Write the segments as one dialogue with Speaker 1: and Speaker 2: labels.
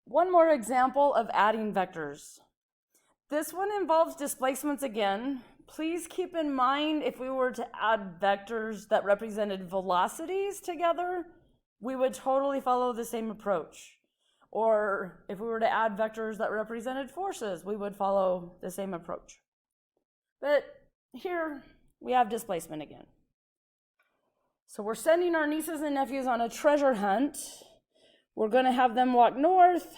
Speaker 1: One more example of adding vectors. This one involves displacements again. Please keep in mind if we were to add vectors that represented velocities together, we would totally follow the same approach. Or if we were to add vectors that represented forces, we would follow the same approach. But here we have displacement again. So we're sending our nieces and nephews on a treasure hunt. We're going to have them walk north,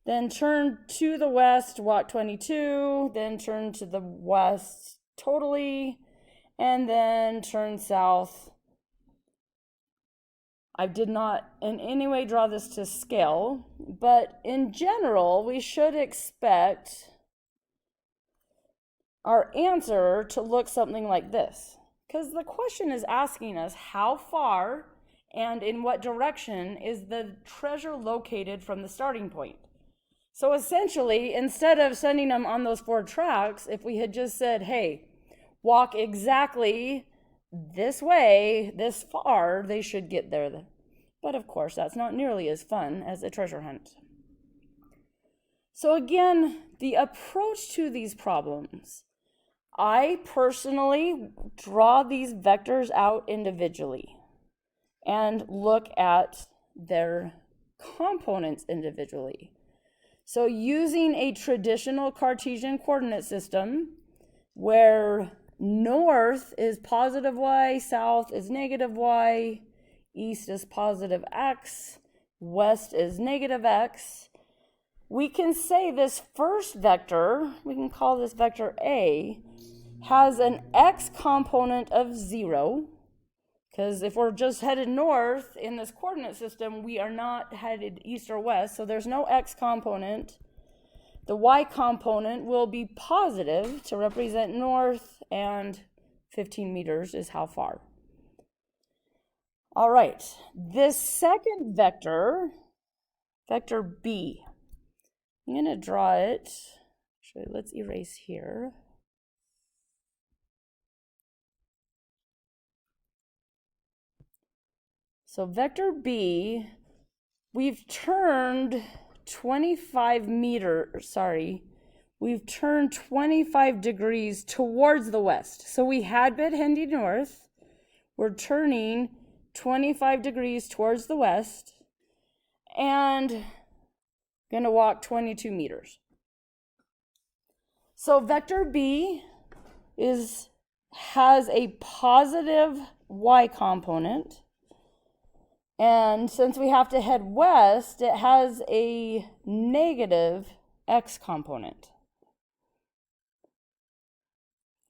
Speaker 1: then turn to the west, walk 22, then turn to the west totally, and then turn south. I did not in any way draw this to scale, but in general, we should expect our answer to look something like this. Because the question is asking us how far and in what direction is the treasure located from the starting point. So essentially, instead of sending them on those 4 tracks, if we had just said, hey, walk exactly this way, this far, they should get there. But of course, that's not nearly as fun as a treasure hunt. So again, the approach to these problems, I personally draw these vectors out individually and look at their components individually. So using a traditional Cartesian coordinate system where north is positive y, south is negative y, east is positive x, west is negative x, we can say this first vector, we can call this vector A, has an x component of 0, because if we're just headed north in this coordinate system, we are not headed east or west, so there's no x component. The y component will be positive to represent north, and 15 meters is how far. All right, this second vector, vector B, I'm going to draw it. Actually, let's erase here. So vector B, we've turned 25 degrees towards the west. So we had been heading north. We're turning 25 degrees towards the west and going to walk 22 meters. So vector B has a positive y component. And since we have to head west, it has a negative x component.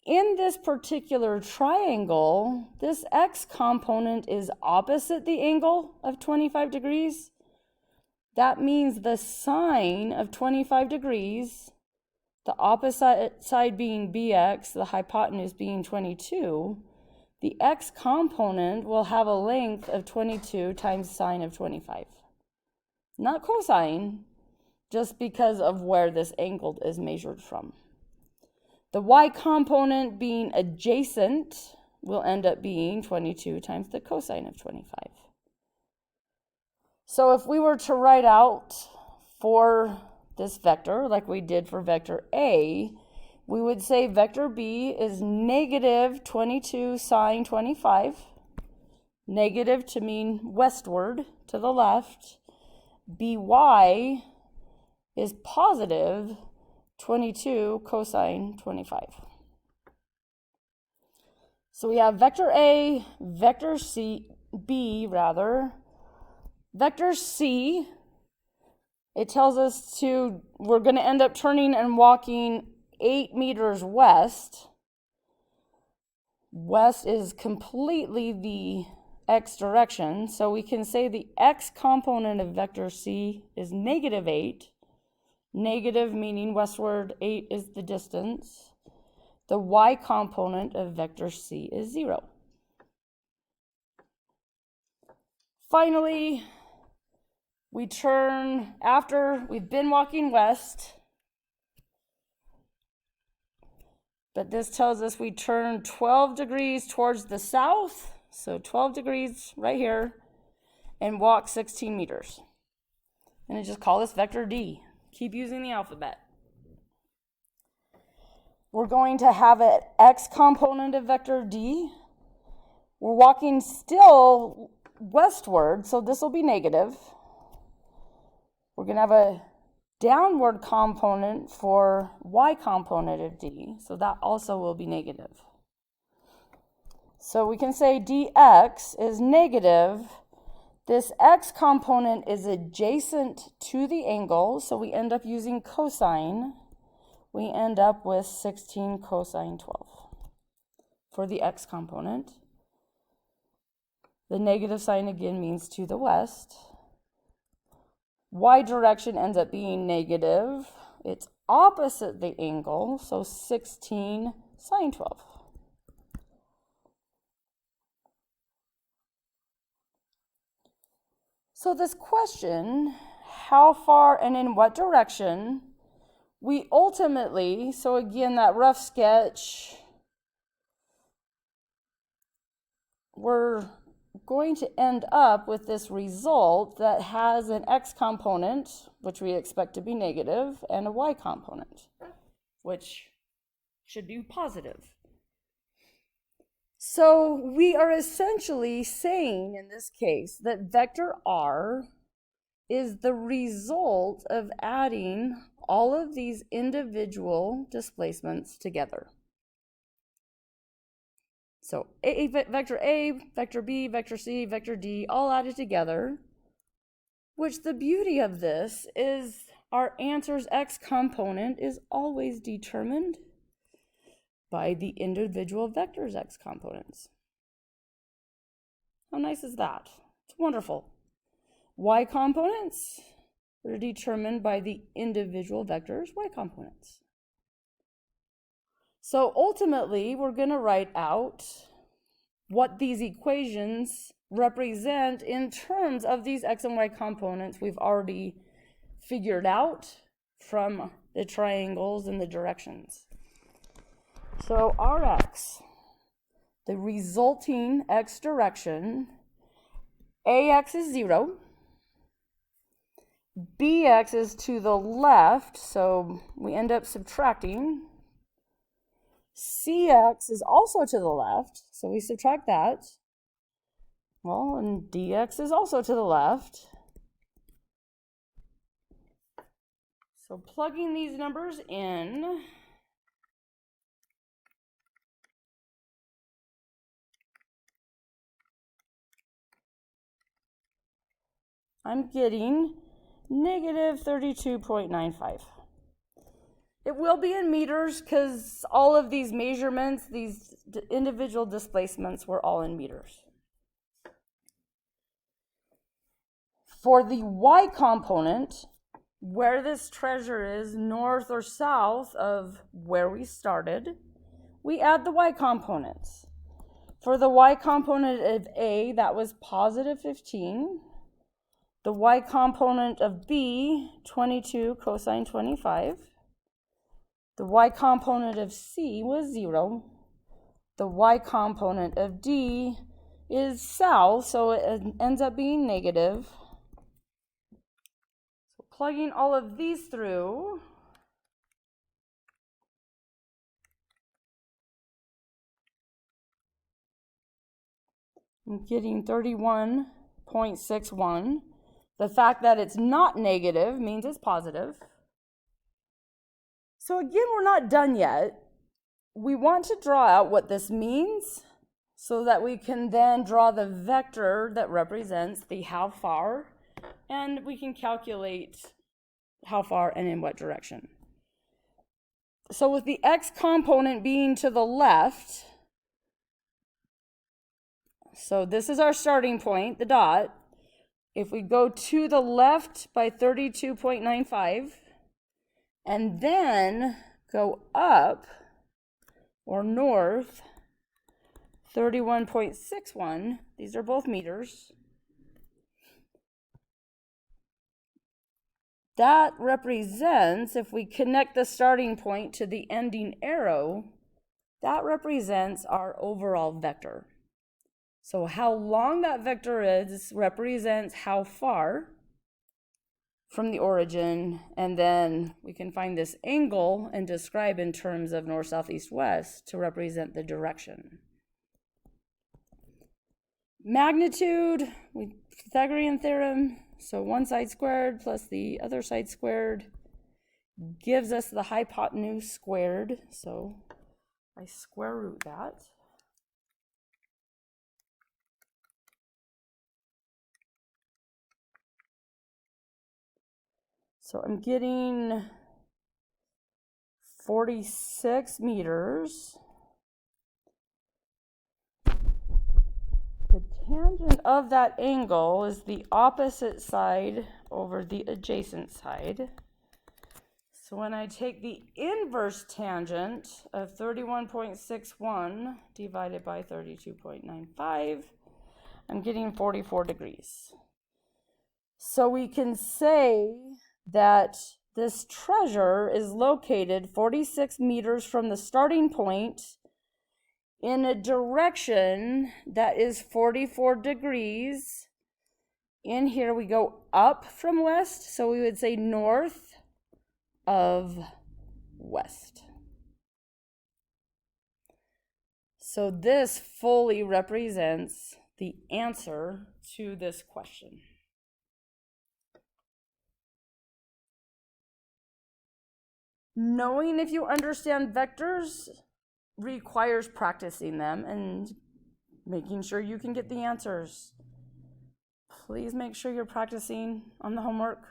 Speaker 1: In this particular triangle, this x component is opposite the angle of 25 degrees. That means the sine of 25 degrees, the opposite side being bx, the hypotenuse being 22, the x component will have a length of 22 times sine of 25. Not cosine, just because of where this angle is measured from. The y component being adjacent will end up being 22 times the cosine of 25. So if we were to write out for this vector, like we did for vector A, we would say vector B is negative 22 sine 25, negative to mean westward to the left. By is positive 22 cosine 25. So we have vector A, vector B. Vector C, it tells us we're going to end up turning and walking 8 meters west. West is completely the x direction, so we can say the x component of vector C is negative 8. Negative meaning westward, 8 is the distance. The y component of vector C is 0. Finally, we turn after we've been walking west. But this tells us we turn 12 degrees towards the south, so 12 degrees right here, and walk 16 meters. I'm going to just call this vector D. Keep using the alphabet. We're going to have an x component of vector D. We're walking still westward, so this will be negative. We're going to have a downward component for y component of D, so that also will be negative. So we can say dx is negative. This x component is adjacent to the angle, so we end up using cosine. We end up with 16 cosine 12 for the x component. The negative sign again means to the west. Y direction ends up being negative. It's opposite the angle, so 16 sine 12. So this question, how far and in what direction, we ultimately, so again, that rough sketch, we're going to end up with this result that has an x component, which we expect to be negative, and a y component, which should be positive. So we are essentially saying in this case that vector r is the result of adding all of these individual displacements together. So vector A, vector B, vector C, vector D, all added together, which the beauty of this is our answer's x component is always determined by the individual vector's x components. How nice is that? It's wonderful. Y components are determined by the individual vector's y components. So ultimately, we're going to write out what these equations represent in terms of these x and y components we've already figured out from the triangles and the directions. So Rx, the resulting x direction, Ax is 0, Bx is to the left, so we end up subtracting. Cx is also to the left, so we subtract that. Well, and dx is also to the left. So plugging these numbers in, I'm getting negative 32.95. It will be in meters because all of these measurements, these individual displacements were all in meters. For the y component, where this treasure is north or south of where we started, we add the y components. For the y component of A, that was positive 15. The y component of B, 22 cosine 25. The y component of C was 0. The y component of D is south, so it ends up being negative. So plugging all of these through, I'm getting 31.61. The fact that it's not negative means it's positive. So again, we're not done yet. We want to draw out what this means so that we can then draw the vector that represents the how far, and we can calculate how far and in what direction. So with the x component being to the left, so this is our starting point, the dot. If we go to the left by 32.95, and then go up or north 31.61, these are both meters, that represents, if we connect the starting point to the ending arrow, that represents our overall vector. So how long that vector is represents how far from the origin, and then we can find this angle and describe in terms of north, south, east, west to represent the direction. Magnitude, Pythagorean theorem, so one side squared plus the other side squared gives us the hypotenuse squared, so I square root that. So I'm getting 46 meters. The tangent of that angle is the opposite side over the adjacent side. So when I take the inverse tangent of 31.61 divided by 32.95, I'm getting 44 degrees. So we can say that this treasure is located 46 meters from the starting point in a direction that is 44 degrees. In here we go up from west, so we would say north of west. So this fully represents the answer to this question. Knowing if you understand vectors requires practicing them and making sure you can get the answers. Please make sure you're practicing on the homework.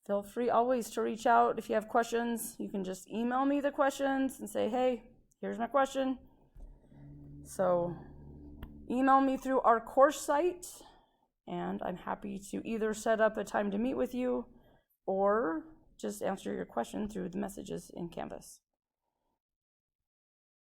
Speaker 1: Feel free always to reach out if you have questions. You can just email me the questions and say, hey, here's my question. So email me through our course site, and I'm happy to either set up a time to meet with you or just answer your question through the messages in Canvas.